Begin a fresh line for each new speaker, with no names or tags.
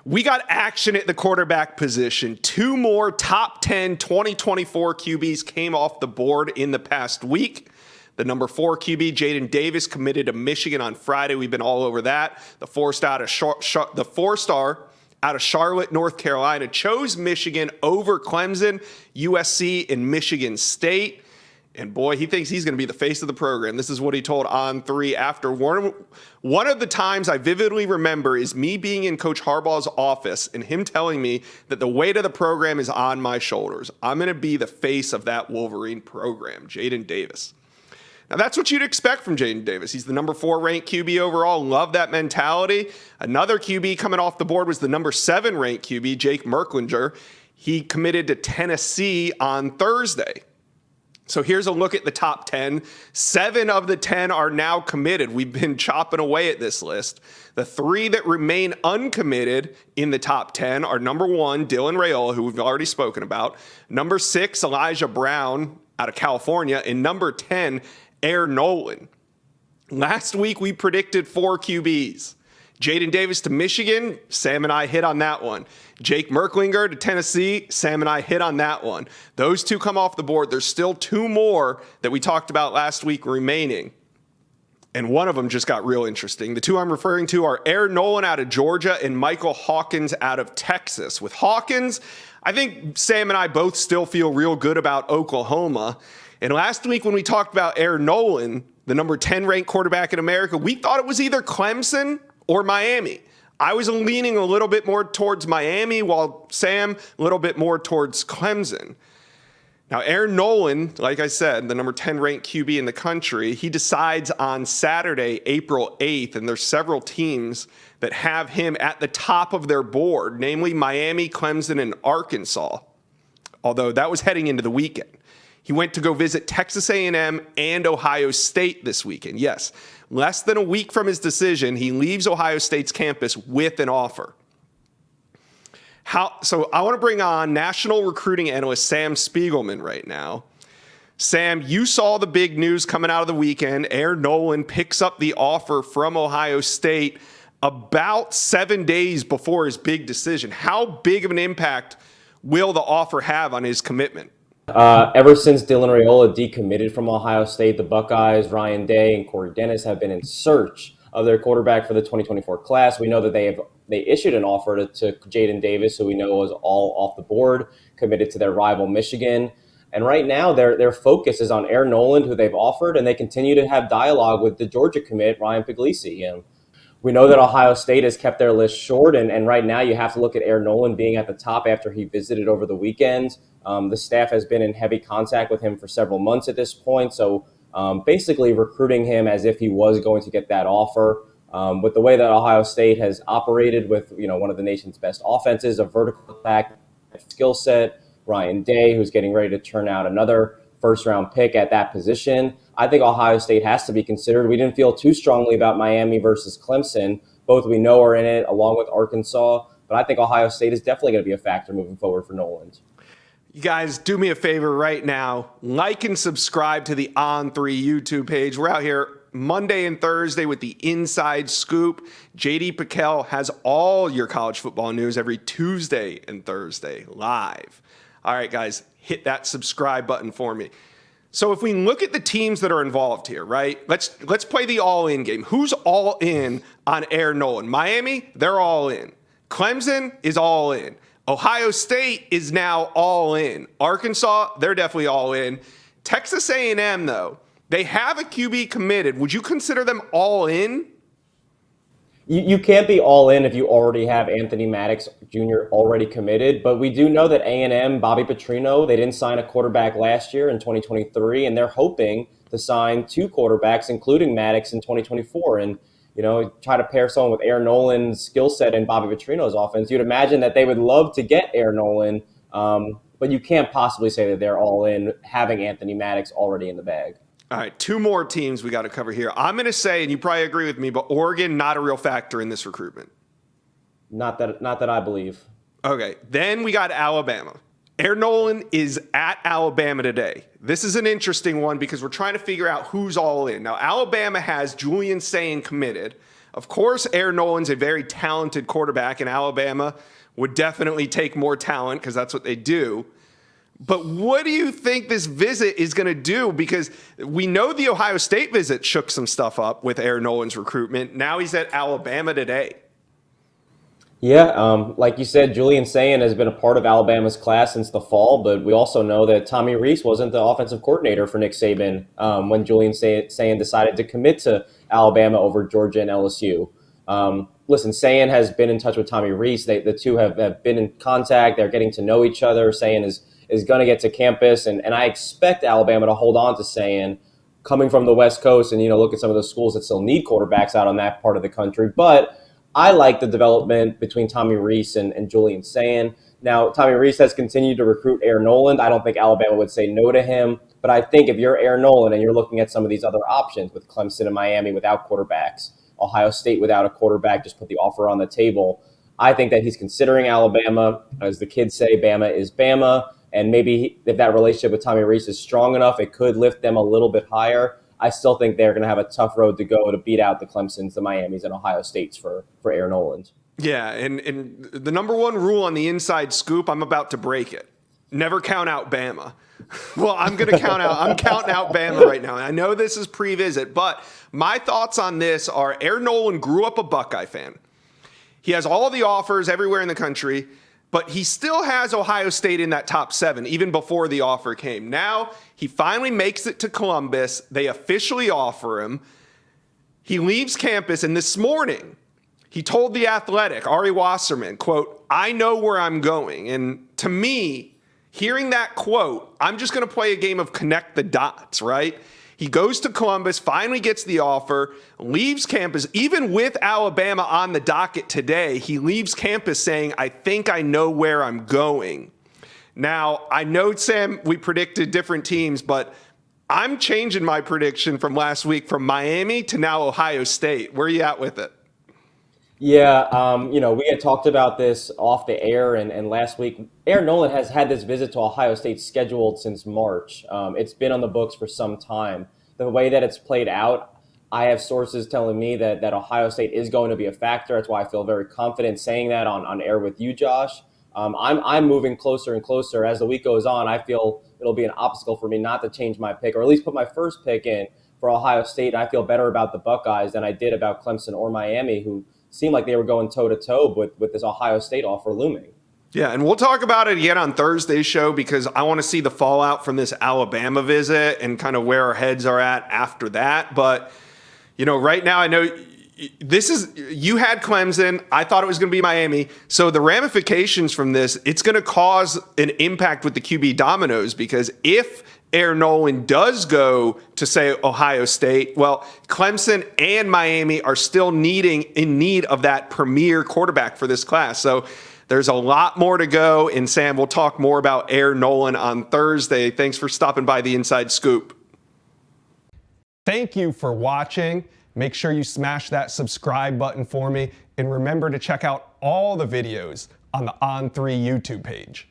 We got action at the quarterback position. Two more top 10 2024 QBs came off the board in the past week. The number 4 QB, Jaden Davis, committed to Michigan on Friday. We've been all over that. The four-star out of Charlotte, North Carolina, chose Michigan over Clemson, USC, and Michigan State. And boy, he thinks he's going to be the face of the program. This is what he told On3 after one of the times I vividly remember is me being in Coach Harbaugh's office and him telling me that the weight of the program is on my shoulders. I'm going to be the face of that Wolverine program, Jaden Davis. Now, that's what you'd expect from Jaden Davis. He's the number 4 ranked QB overall. Love that mentality. Another QB coming off the board was the number 7 ranked QB, Jake Merklinger. He committed to Tennessee on Thursday. So here's a look at the top 10. 7 of the 10 are now committed. We've been chopping away at this list. The 3 that remain uncommitted in the top 10 are number 1, Dylan Raiola, who we've already spoken about. Number 6, Elijah Brown out of California. And number 10, Air Noland. Last week, we predicted 4 QBs. Jaden Davis to Michigan, Sam and I hit on that one. Jake Merklinger to Tennessee, Sam and I hit on that one. Those 2 come off the board. There's still 2 more that we talked about last week remaining. And one of them just got real interesting. The 2 I'm referring to are Air Noland out of Georgia and Michael Hawkins out of Texas. With Hawkins, I think Sam and I both still feel real good about Oklahoma. And last week when we talked about Air Noland, the number 10 ranked quarterback in America, we thought it was either Clemson or Miami. I was leaning a little bit more towards Miami, while Sam a little bit more towards Clemson. Now, Air Noland, like I said, the number 10 ranked QB in the country, he decides on Saturday, April 8th, and there's several teams that have him at the top of their board, namely Miami, Clemson, and Arkansas, although that was heading into the weekend. He went to go visit Texas A&M and Ohio State this weekend. Yes, less than a week from his decision, he leaves Ohio State's campus with an offer. So I want to bring on national recruiting analyst Sam Spiegelman right now. Sam, you saw the big news coming out of the weekend. Air Noland picks up the offer from Ohio State about 7 days before his big decision. How big of an impact will the offer have on his commitment?
Ever since Dylan Raiola decommitted from Ohio State, the Buckeyes, Ryan Day, and Corey Dennis have been in search of their quarterback for the 2024 class. We know that they issued an offer to Jaden Davis, who we know was all off the board, committed to their rival Michigan. And right now, their focus is on Air Noland, who they've offered, and they continue to have dialogue with the Georgia commit, Ryan Puglisi. We know that Ohio State has kept their list short, and right now you have to look at Air Noland being at the top after he visited over the weekend. The staff has been in heavy contact with him for several months at this point, so basically recruiting him as if he was going to get that offer. With the way that Ohio State has operated with one of the nation's best offenses, a vertical attack skill set, Ryan Day, who's getting ready to turn out another first-round pick at that position, I think Ohio State has to be considered. We didn't feel too strongly about Miami versus Clemson. Both we know are in it, along with Arkansas. But I think Ohio State is definitely going to be a factor moving forward for Noland.
You guys, do me a favor right now. Like and subscribe to the On3 YouTube page. We're out here Monday and Thursday with the Inside Scoop. JD Piquel has all your college football news every Tuesday and Thursday live. All right, guys, hit that subscribe button for me. So if we look at the teams that are involved here, right? Let's play the all-in game. Who's all in on Air Noland? Miami, they're all in. Clemson is all in. Ohio State is now all in. Arkansas, they're definitely all in. Texas A&M, though, they have a QB committed. Would you consider them all in?
You can't be all in if you already have Anthony Maddox Jr. already committed, but we do know that A&M, Bobby Petrino, they didn't sign a quarterback last year in 2023, and they're hoping to sign 2 quarterbacks, including Maddox in 2024, and try to pair someone with Air Noland's skill set and Bobby Petrino's offense. You'd imagine that they would love to get Air Noland, but you can't possibly say that they're all in having Anthony Maddox already in the bag.
All right, 2 more teams we got to cover here. I'm going to say, and you probably agree with me, but Oregon, not a real factor in this recruitment.
Not that I believe.
Okay, then we got Alabama. Air Noland is at Alabama today. This is an interesting one because we're trying to figure out who's all in. Now, Alabama has Julian Sayin committed, Of course, Air Noland's a very talented quarterback, and Alabama would definitely take more talent because that's what they do. But what do you think this visit is going to do? Because we know the Ohio State visit shook some stuff up with Air Noland's recruitment. Now he's at Alabama today.
Yeah, like you said, Julian Sayin has been a part of Alabama's class since the fall, but we also know that Tommy Rees wasn't the offensive coordinator for Nick Saban when Julian Sayin decided to commit to Alabama over Georgia and LSU. Listen, Sayin has been in touch with Tommy Rees. The two have been in contact. They're getting to know each other. Sayin is going to get to campus, and I expect Alabama to hold on to Sayin coming from the West Coast and, look at some of the schools that still need quarterbacks out on that part of the country. But I like the development between Tommy Rees and Julian Sayin. Now, Tommy Rees has continued to recruit Air Noland. I don't think Alabama would say no to him. But I think if you're Air Noland and you're looking at some of these other options with Clemson and Miami without quarterbacks, Ohio State without a quarterback, just put the offer on the table, I think that he's considering Alabama. As the kids say, Bama is Bama. And maybe if that relationship with Tommy Rees is strong enough, it could lift them a little bit higher. I still think they're going to have a tough road to go to beat out the Clemsons, the Miamis, and Ohio States for Air Noland.
Yeah, and the number one rule on the inside scoop, I'm about to break it. Never count out Bama. Well, I'm counting out Bama right now. I know this is pre-visit, but my thoughts on this are Air Noland grew up a Buckeye fan. He has all the offers everywhere in the country, but he still has Ohio State in that top 7, even before the offer came. Now, he finally makes it to Columbus. They officially offer him. He leaves campus, and this morning, he told The Athletic, Ari Wasserman, quote, "I know where I'm going." And to me, hearing that quote, I'm just going to play a game of connect the dots, right? He goes to Columbus, finally gets the offer, leaves campus. Even with Alabama on the docket today, he leaves campus saying, "I think I know where I'm going." Now, I know, Sam, we predicted different teams, but I'm changing my prediction from last week from Miami to now Ohio State. Where are you at with it?
Yeah, we had talked about this off the air, and last week, Air Noland has had this visit to Ohio State scheduled since March. It's been on the books for some time. The way that it's played out, I have sources telling me that Ohio State is going to be a factor. That's why I feel very confident saying that on air with you, Josh. I'm moving closer and closer. As the week goes on, I feel it'll be an obstacle for me not to change my pick, or at least put my first pick in for Ohio State. And I feel better about the Buckeyes than I did about Clemson or Miami, who seemed like they were going toe-to-toe with this Ohio State offer looming.
Yeah, and we'll talk about it again on Thursday's show because I want to see the fallout from this Alabama visit and kind of where our heads are at after that. But, right now I know you had Clemson. I thought it was going to be Miami. So the ramifications from this, it's going to cause an impact with the QB dominoes because if Air Noland does go to, say, Ohio State, well, Clemson and Miami are still in need of that premier quarterback for this class. So there's a lot more to go. And Sam, we'll talk more about Air Noland on Thursday. Thanks for stopping by the Inside Scoop. Thank you for watching. Make sure you smash that subscribe button for me. And remember to check out all the videos on the On3 YouTube page.